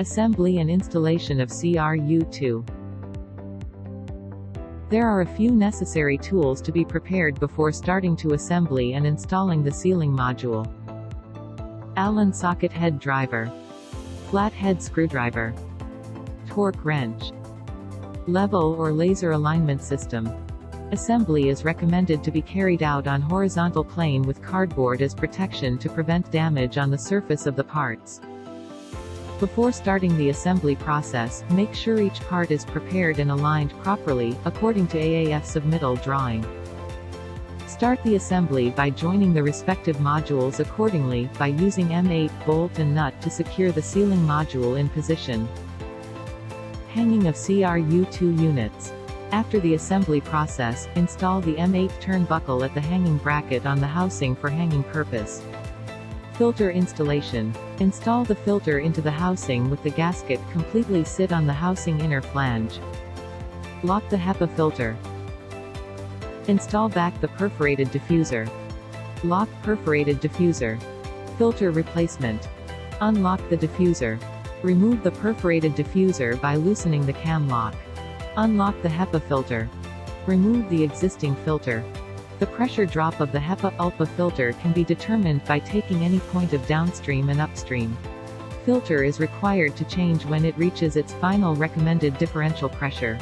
Assembly and installation of CRU-II. There are a few necessary tools to be prepared before starting to assembly and installing the sealing module. Allen socket head driver, flat head screwdriver, torque wrench, level or laser alignment system. Assembly is recommended to be carried out on horizontal plane with cardboard as protection to prevent damage on the surface of the parts. Before starting the assembly process, make sure each part is prepared and aligned properly, according to AAF submittal drawing. Start the assembly by joining the respective modules accordingly, by using M8 bolt and nut to secure the sealing module in position. Hanging of CRU-II units. After the assembly process, install the M8 turnbuckle at the hanging bracket on the housing for hanging purpose. Filter installation. Install the filter into the housing with the gasket completely sit on the housing inner flange. Lock the HEPA filter. Install back the perforated diffuser. Lock perforated diffuser. Filter replacement. Unlock the diffuser. Remove the perforated diffuser by loosening the cam lock. Unlock the HEPA filter. Remove the existing filter. The pressure drop of the HEPA-ULPA filter can be determined by taking any point of downstream and upstream. Filter is required to change when it reaches its final recommended differential pressure.